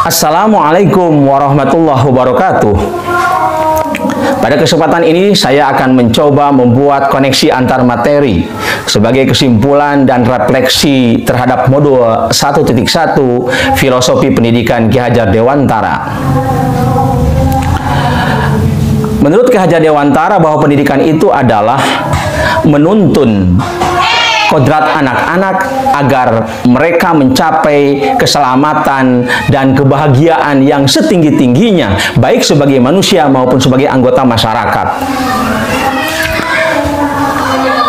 Assalamualaikum warahmatullahi wabarakatuh. Pada kesempatan ini saya akan mencoba membuat koneksi antar materi sebagai kesimpulan dan refleksi terhadap modul 1.1 Filosofi Pendidikan Ki Hajar Dewantara. Menurut Ki Hajar Dewantara bahwa pendidikan itu adalah menuntun kodrat anak-anak agar mereka mencapai keselamatan dan kebahagiaan yang setinggi-tingginya, baik sebagai manusia maupun sebagai anggota masyarakat.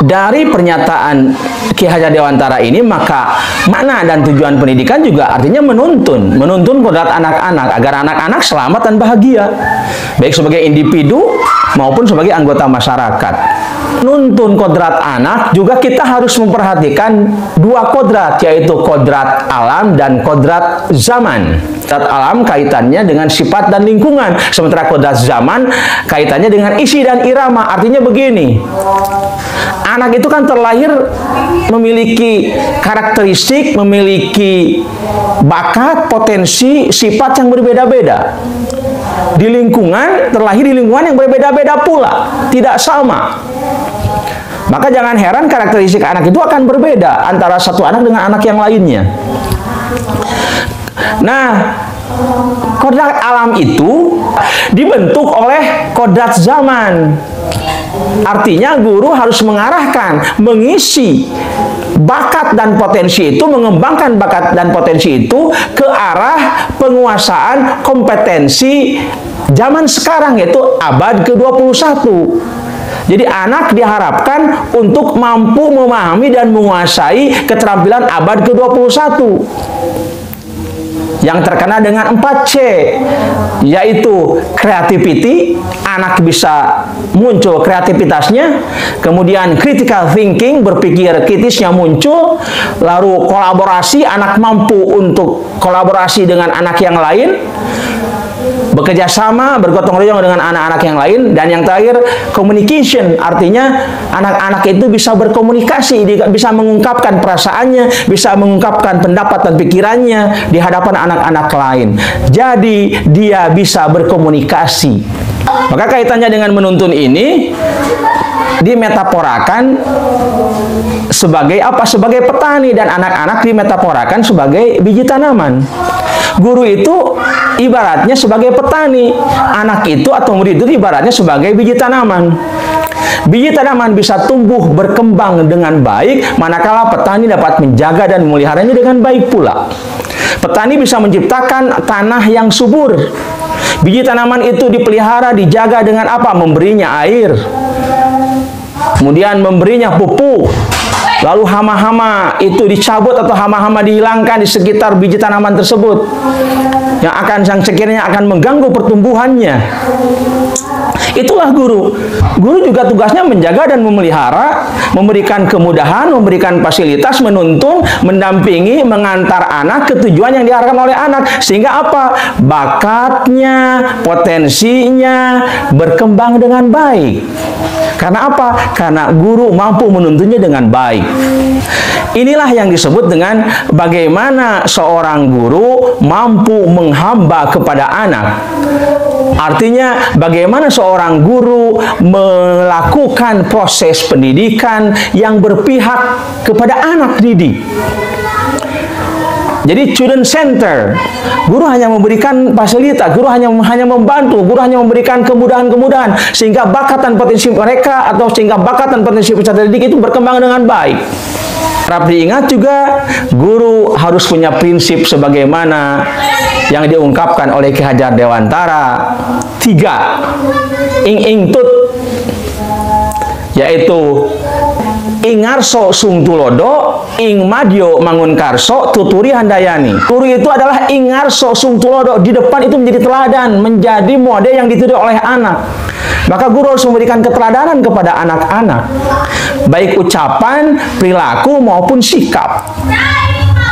Dari pernyataan Ki Hajar Dewantara ini, maka makna dan tujuan pendidikan juga artinya menuntun kodrat anak-anak agar anak-anak selamat dan bahagia, baik sebagai individu maupun sebagai anggota masyarakat. Nuntun kodrat anak juga kita harus memperhatikan dua kodrat, yaitu kodrat alam dan kodrat zaman. Kodrat alam kaitannya dengan sifat dan lingkungan, sementara kodrat zaman kaitannya dengan isi dan irama. Artinya begini, anak itu kan terlahir memiliki karakteristik, memiliki bakat, potensi, sifat yang berbeda-beda. Di lingkungan, terlahir di lingkungan yang berbeda-beda pula, tidak sama. Maka jangan heran karakteristik anak itu akan berbeda antara satu anak dengan anak yang lainnya. Nah, kodrat alam itu dibentuk oleh kodrat zaman. Artinya guru harus mengarahkan, mengisi bakat dan potensi itu, mengembangkan bakat dan potensi itu ke arah penguasaan kompetensi zaman sekarang, yaitu abad ke-21. Jadi anak diharapkan untuk mampu memahami dan menguasai keterampilan abad ke-21 yang terkena dengan 4C, yaitu creativity, anak bisa muncul kreativitasnya, kemudian critical thinking, berpikir kritisnya muncul, lalu kolaborasi, anak mampu untuk kolaborasi dengan anak yang lain, bekerja sama, bergotong royong dengan anak-anak yang lain, dan yang terakhir communication, artinya anak-anak itu bisa berkomunikasi, bisa mengungkapkan perasaannya, bisa mengungkapkan pendapat dan pikirannya di hadapan anak-anak lain. Jadi dia bisa berkomunikasi. Maka kaitannya dengan menuntun ini dimetaforakan sebagai apa? Sebagai petani, dan anak-anak dimetaforakan sebagai biji tanaman. Guru itu ibaratnya sebagai petani, anak itu atau murid itu ibaratnya sebagai biji tanaman. Biji tanaman bisa tumbuh berkembang dengan baik manakala petani dapat menjaga dan memeliharanya dengan baik pula. Petani bisa menciptakan tanah yang subur. Biji tanaman itu dipelihara, dijaga dengan apa? Memberinya air, kemudian memberinya pupuk. Lalu hama-hama itu dicabut atau hama-hama dihilangkan di sekitar biji tanaman tersebut yang sekiranya akan mengganggu pertumbuhannya. Itulah guru. Guru juga tugasnya menjaga dan memelihara, memberikan kemudahan, memberikan fasilitas, menuntun, mendampingi, mengantar anak ke tujuan yang diarahkan oleh anak. Sehingga apa? Bakatnya, potensinya berkembang dengan baik. Karena apa? Karena guru mampu menuntunnya dengan baik. Inilah yang disebut dengan bagaimana seorang guru mampu menghamba kepada anak. Artinya bagaimana seorang guru melakukan proses pendidikan yang berpihak kepada anak didik. Jadi student center, guru hanya memberikan fasilitas, guru hanya membantu, guru hanya memberikan kemudahan-kemudahan sehingga bakat dan potensi mereka atau sehingga bakat dan potensi peserta didik itu berkembang dengan baik. Harap diingat juga, guru harus punya prinsip sebagaimana yang diungkapkan oleh Ki Hajar Dewantara 3 ing tut, yaitu ingarso sungtulodo, ing madyo mangunkarso, tuturi handayani. Guru itu adalah ingarso sungtulodo, di depan itu menjadi teladan, menjadi model yang ditiru oleh anak. Maka guru harus memberikan keteladanan kepada anak-anak, baik ucapan, perilaku maupun sikap.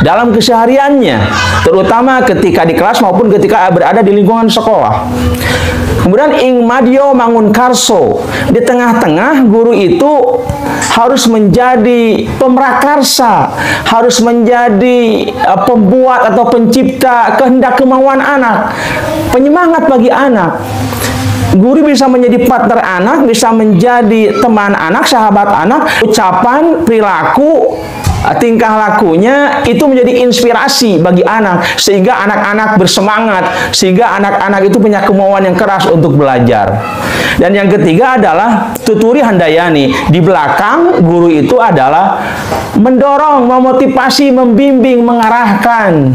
dalam kesehariannya, terutama ketika di kelas maupun ketika berada di lingkungan sekolah. Kemudian ing madya mangunkarso, di tengah-tengah guru itu harus menjadi pemrakarsa, harus menjadi pembuat atau pencipta kehendak kemauan anak, penyemangat bagi anak. Guru bisa menjadi partner anak, bisa menjadi teman anak, sahabat anak, ucapan, perilaku, tingkah lakunya itu menjadi inspirasi bagi anak, sehingga anak-anak bersemangat, sehingga anak-anak itu punya kemauan yang keras untuk belajar. Dan yang ketiga adalah tuturi handayani. Di belakang guru itu adalah mendorong, memotivasi, membimbing, mengarahkan.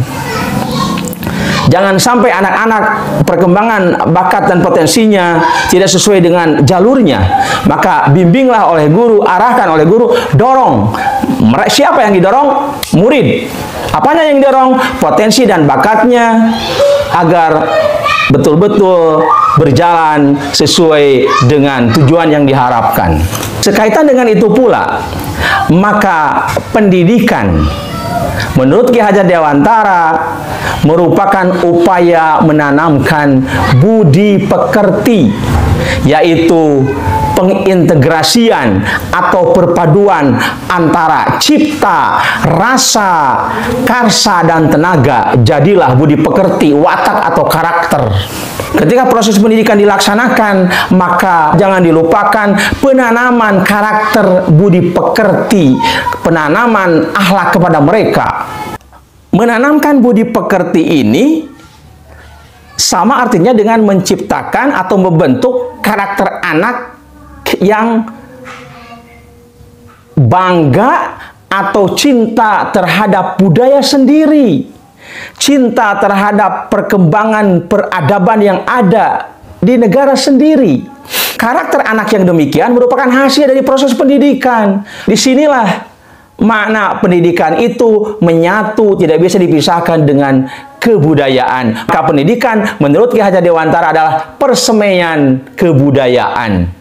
Jangan sampai anak-anak perkembangan bakat dan potensinya tidak sesuai dengan jalurnya. Maka bimbinglah oleh guru, arahkan oleh guru, dorong. Siapa yang didorong? Murid. Apanya yang didorong? Potensi dan bakatnya, agar betul-betul berjalan sesuai dengan tujuan yang diharapkan. Sekaitan dengan itu pula, maka pendidikan menurut Ki Hajar Dewantara merupakan upaya menanamkan budi pekerti, yaitu pengintegrasian atau perpaduan antara cipta, rasa, karsa, dan tenaga. Jadilah budi pekerti, watak atau karakter. Ketika proses pendidikan dilaksanakan, maka jangan dilupakan penanaman karakter budi pekerti, penanaman akhlak kepada mereka. Menanamkan budi pekerti ini sama artinya dengan menciptakan atau membentuk karakter anak yang bangga atau cinta terhadap budaya sendiri, cinta terhadap perkembangan peradaban yang ada di negara sendiri. Karakter anak yang demikian merupakan hasil dari proses pendidikan. Disinilah makna pendidikan itu menyatu, tidak bisa dipisahkan dengan kebudayaan. Maka pendidikan menurut Ki Hajar Dewantara adalah persemaian kebudayaan.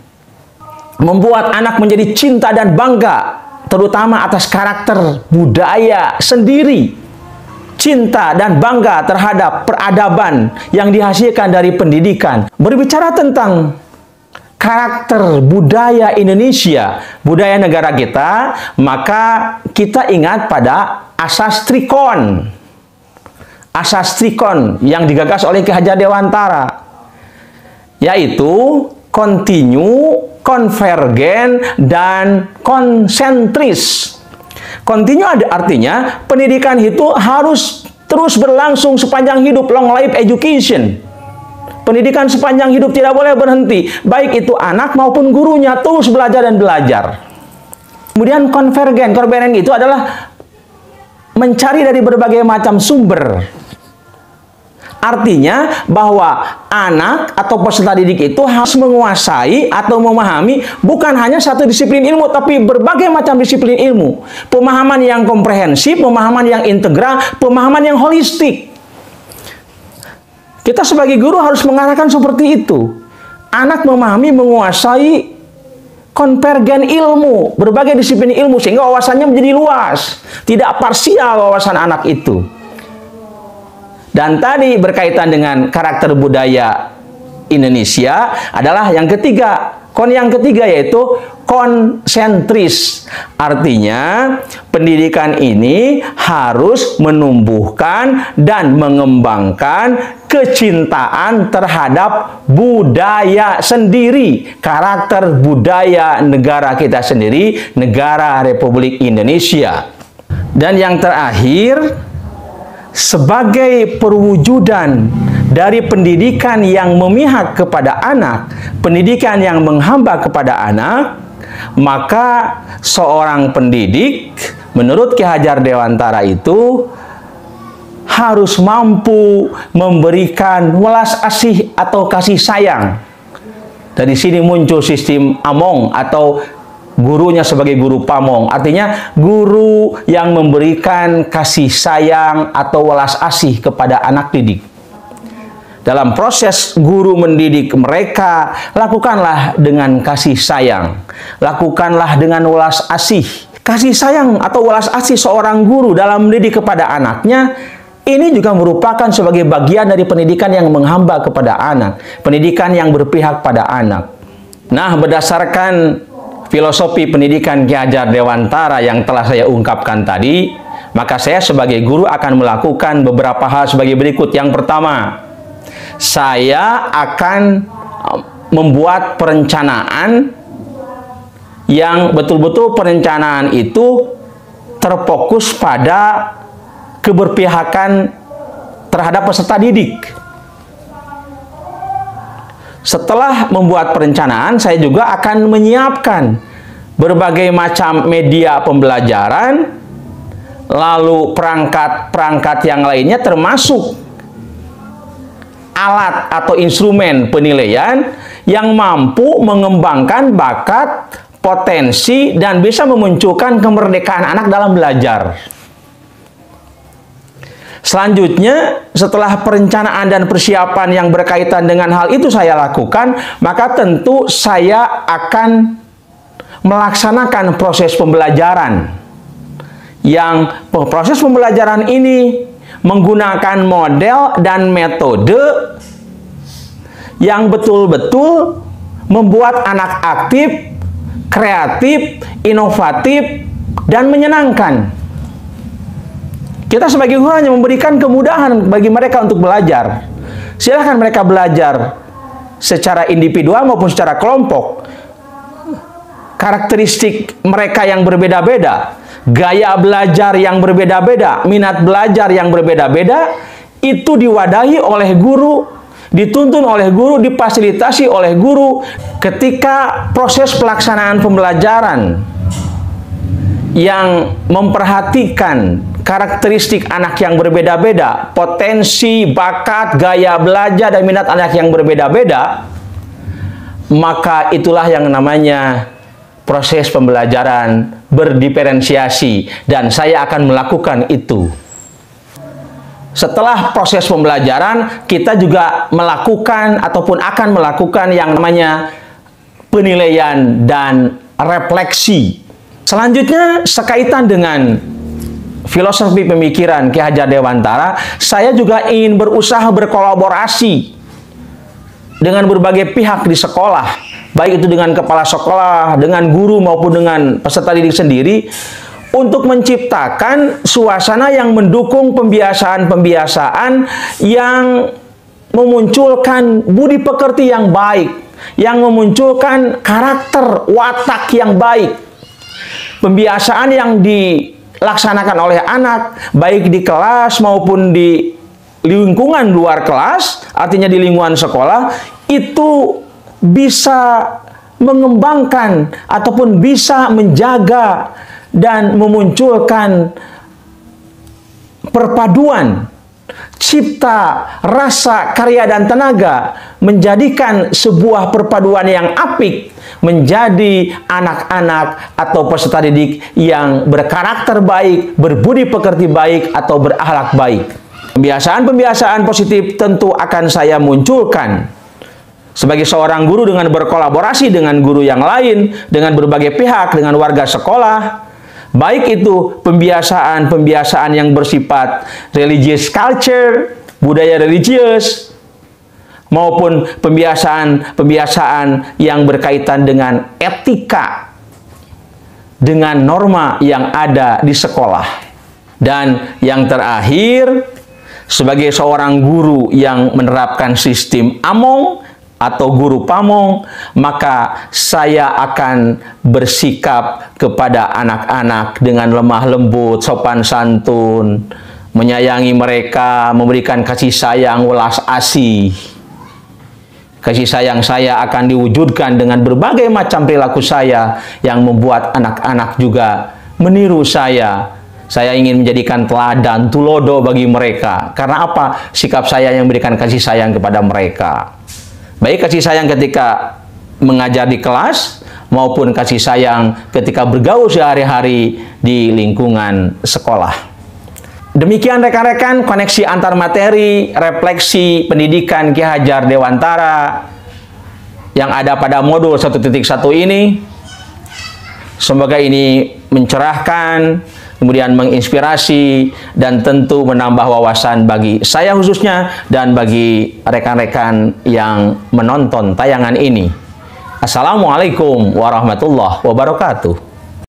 Membuat anak menjadi cinta dan bangga, terutama atas karakter budaya sendiri. Cinta dan bangga terhadap peradaban yang dihasilkan dari pendidikan. Berbicara tentang karakter budaya Indonesia, budaya negara kita, maka kita ingat pada asas Trikon. Asas Trikon yang digagas oleh Ki Hajar Dewantara, yaitu kontinu, konvergen, dan konsentris. Kontinu artinya pendidikan itu harus terus berlangsung sepanjang hidup, long life education. Pendidikan sepanjang hidup tidak boleh berhenti, baik itu anak maupun gurunya terus belajar dan belajar. Kemudian konvergen, konvergen itu adalah mencari dari berbagai macam sumber. Artinya bahwa anak atau peserta didik itu harus menguasai atau memahami bukan hanya satu disiplin ilmu, tapi berbagai macam disiplin ilmu. Pemahaman yang komprehensif, pemahaman yang integral, pemahaman yang holistik. Kita sebagai guru harus mengarahkan seperti itu. Anak memahami, menguasai konvergen ilmu, berbagai disiplin ilmu, sehingga wawasannya menjadi luas. Tidak parsial wawasan anak itu. Dan tadi berkaitan dengan karakter budaya Indonesia adalah yang ketiga. Yang ketiga yaitu konsentris. Artinya pendidikan ini harus menumbuhkan dan mengembangkan kecintaan terhadap budaya sendiri, karakter budaya negara kita sendiri, negara Republik Indonesia. Dan yang terakhir, sebagai perwujudan dari pendidikan yang memihak kepada anak, pendidikan yang menghamba kepada anak, maka seorang pendidik menurut Ki Hajar Dewantara itu harus mampu memberikan welas asih atau kasih sayang. Dari sini muncul sistem Among atau gurunya sebagai guru pamong. Artinya guru yang memberikan kasih sayang atau welas asih kepada anak didik. Dalam proses guru mendidik mereka, lakukanlah dengan kasih sayang, lakukanlah dengan welas asih, Kasih sayang atau welas asih seorang guru dalam mendidik kepada anaknya, ini juga merupakan sebagai bagian dari pendidikan yang menghamba kepada anak, pendidikan yang berpihak pada anak. Nah, berdasarkan filosofi pendidikan Ki Hajar Dewantara yang telah saya ungkapkan tadi, maka saya sebagai guru akan melakukan beberapa hal sebagai berikut. Yang pertama, saya akan membuat perencanaan yang betul-betul perencanaan itu terfokus pada keberpihakan terhadap peserta didik. Setelah membuat perencanaan, saya juga akan menyiapkan berbagai macam media pembelajaran, lalu perangkat-perangkat yang lainnya termasuk alat atau instrumen penilaian yang mampu mengembangkan bakat, potensi, dan bisa memunculkan kemerdekaan anak dalam belajar. Selanjutnya, setelah perencanaan dan persiapan yang berkaitan dengan hal itu saya lakukan, maka tentu saya akan melaksanakan proses pembelajaran. Yang proses pembelajaran ini menggunakan model dan metode yang betul-betul membuat anak aktif, kreatif, inovatif, dan menyenangkan. Kita sebagai guru hanya memberikan kemudahan bagi mereka untuk belajar. Silahkan mereka belajar secara individual maupun secara kelompok. Karakteristik mereka yang berbeda-beda, gaya belajar yang berbeda-beda, minat belajar yang berbeda-beda, itu diwadahi oleh guru, dituntun oleh guru, difasilitasi oleh guru ketika proses pelaksanaan pembelajaran yang memperhatikan karakteristik anak yang berbeda-beda, potensi, bakat, gaya belajar, dan minat anak yang berbeda-beda, maka itulah yang namanya proses pembelajaran berdiferensiasi, dan saya akan melakukan itu. Setelah proses pembelajaran, kita juga melakukan ataupun akan melakukan yang namanya penilaian dan refleksi. Selanjutnya, sekaitan dengan filosofi pemikiran Ki Hajar Dewantara, saya juga ingin berusaha berkolaborasi dengan berbagai pihak di sekolah, baik itu dengan kepala sekolah, dengan guru maupun dengan peserta didik sendiri, untuk menciptakan suasana yang mendukung pembiasaan-pembiasaan yang memunculkan budi pekerti yang baik, yang memunculkan karakter watak yang baik. Pembiasaan yang dilaksanakan oleh anak, baik di kelas maupun di lingkungan luar kelas, artinya di lingkungan sekolah, itu bisa mengembangkan ataupun bisa menjaga dan memunculkan perpaduan cipta, rasa, karya, dan tenaga, menjadikan sebuah perpaduan yang apik menjadi anak-anak atau peserta didik yang berkarakter baik, berbudi pekerti baik, atau berakhlak baik. Pembiasaan-pembiasaan positif tentu akan saya munculkan sebagai seorang guru dengan berkolaborasi dengan guru yang lain, dengan berbagai pihak, dengan warga sekolah, baik itu pembiasaan-pembiasaan yang bersifat religious culture, budaya religius, maupun pembiasaan-pembiasaan yang berkaitan dengan etika, dengan norma yang ada di sekolah. Dan yang terakhir, sebagai seorang guru yang menerapkan sistem AMONG atau guru pamong, maka saya akan bersikap kepada anak-anak dengan lemah lembut, sopan santun, menyayangi mereka, memberikan kasih sayang, welas asih. Kasih sayang saya akan diwujudkan dengan berbagai macam perilaku saya yang membuat anak-anak juga meniru saya. Saya ingin menjadikan teladan, tulodo bagi mereka. Karena apa? Sikap saya yang memberikan kasih sayang kepada mereka. Baik kasih sayang ketika mengajar di kelas, maupun kasih sayang ketika bergaul sehari-hari di lingkungan sekolah. Demikian rekan-rekan koneksi antar materi, refleksi pendidikan Ki Hajar Dewantara yang ada pada modul 1.1 ini. Semoga ini mencerahkan, kemudian menginspirasi, dan tentu menambah wawasan bagi saya khususnya dan bagi rekan-rekan yang menonton tayangan ini. Assalamualaikum warahmatullahi wabarakatuh.